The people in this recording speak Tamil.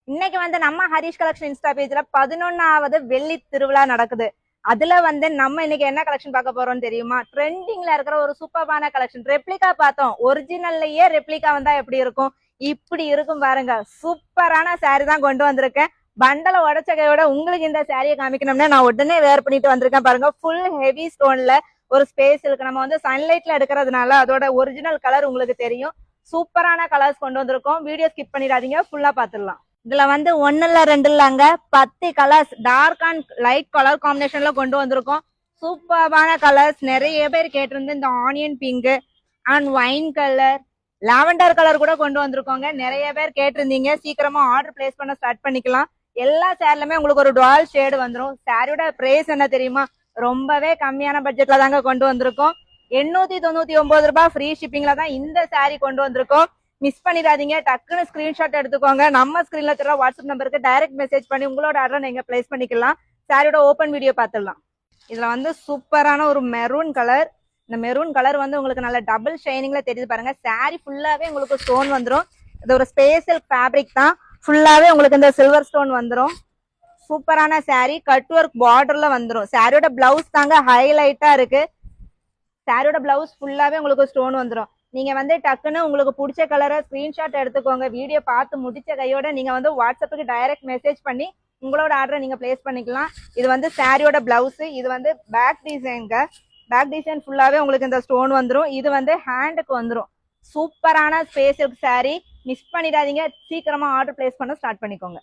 இன்னைக்கு வந்து நம்ம ஹரிஷ் கலெக்ஷன் இன்ஸ்டா பேஜ்ல 11வது வெள்ளி திருவிழா நடக்குது. அதுல வந்து நம்ம இன்னைக்கு என்ன கலெக்ஷன் பார்க்க போறோம் தெரியுமா? ட்ரெண்டிங்ல இருக்கிற ஒரு சூப்பரான கலெக்ஷன். ரெப்ளிகா பார்த்தோம், ஒரிஜினல்லையே ரெப்ளிகா வந்தா எப்படி இருக்கும், இப்படி இருக்கும் பாருங்க. சூப்பரான சாரி தான் கொண்டு வந்திருக்கேன். பண்டல உடச்ச கையோட உங்களுக்கு இந்த சாரியை காமிக்கணும்னா நான் உடனே வேர் பண்ணிட்டு வந்திருக்கேன் பாருங்க. ஃபுல் ஹெவி ஸ்டோன்ல ஒரு ஸ்பேஸ் இருக்கு. நம்ம வந்து சன்லைட்ல எடுக்கிறதுனால அதோட ஒரிஜினல் கலர் உங்களுக்கு தெரியும். சூப்பரான கலர்ஸ் கொண்டு வந்திருக்கோம். வீடியோ ஸ்கிப் பண்ணிடாதீங்க, ஃபுல்லா பாத்துடலாம். இதுல வந்து 1 இல்ல 2 இல்லங்க, 10 colours dark and light colour காம்பினேஷன்ல கொண்டு வந்திருக்கோம். சூப்பரான கலர்ஸ். நிறைய பேர் கேட்டிருந்து இந்த onion pink and wine colour, lavender colour கூட கொண்டு வந்திருக்கோங்க. நிறைய பேர் கேட்டிருந்தீங்க. சீக்கிரமா ஆர்டர் பிளேஸ் பண்ண ஸ்டார்ட் பண்ணிக்கலாம். எல்லா சேரிலுமே உங்களுக்கு ஒரு டுவல் ஷேடு வந்துடும். சாரியோட பிரைஸ் என்ன தெரியுமா? ரொம்பவே கம்மியான பட்ஜெட்ல தாங்க கொண்டு வந்திருக்கோம். 899 ரூபாய் ஃப்ரீ ஷிப்பிங்ல தான் இந்த சாரி கொண்டு வந்திருக்கோம். மிஸ் பண்ணிடாதீங்க. டக்குன்னு ஸ்கிரீன்ஷாட் எடுத்துக்கோங்க. நம்ம ஸ்கிரீன்ல தர வாட்ஸ்அப் நம்பருக்கு டைரக்ட் மெசேஜ் பண்ணி உங்களோட ஆர்டரை நீங்க பிளேஸ் பண்ணிக்கலாம். சாரியோட ஓபன் வீடியோ பார்த்துடலாம். இதுல வந்து சூப்பரான ஒரு மெரூன் கலர். இந்த மெரூன் கலர் வந்து உங்களுக்கு நல்ல டபுள் ஷைனிங்ல தெரியுது பாருங்க. சாரி ஃபுல்லாவே உங்களுக்கு ஸ்டோன் வந்துடும். இது ஒரு ஸ்பேஷியல் ஃபேப்ரிக் தான். ஃபுல்லாவே உங்களுக்கு இந்த சில்வர் ஸ்டோன் வந்துடும். சூப்பரான சாரி. கட் ஒர்க் பார்டர்ல வந்துடும். சாரியோட பிளவுஸ் தாங்க ஹைலைட்டா இருக்கு. சாரியோட பிளவுஸ் ஃபுல்லாவே உங்களுக்கு ஸ்டோன் வந்துடும். நீங்க வந்து டக்குன்னு உங்களுக்கு பிடிச்ச கலரை ஸ்கிரீன்ஷாட் எடுத்துக்கோங்க. வீடியோ பார்த்து முடிச்ச கையோட நீங்க வந்து வாட்ஸ்அப்புக்கு டைரக்ட் மெசேஜ் பண்ணி உங்களோட ஆர்டரை நீங்க பிளேஸ் பண்ணிக்கலாம். இது வந்து சாரியோட பிளவுஸ். இது வந்து பேக் டிசைன்ங்க. பேக் டிசைன் ஃபுல்லாவே உங்களுக்கு இந்த ஸ்டோன் வந்துடும். இது வந்து ஹேண்டுக்கு வந்துடும். சூப்பரான ஸ்பேஸ் சாரி. மிஸ் பண்ணிடாதீங்க. சீக்கிரமா ஆர்டர் பிளேஸ் பண்ண ஸ்டார்ட் பண்ணிக்கோங்க.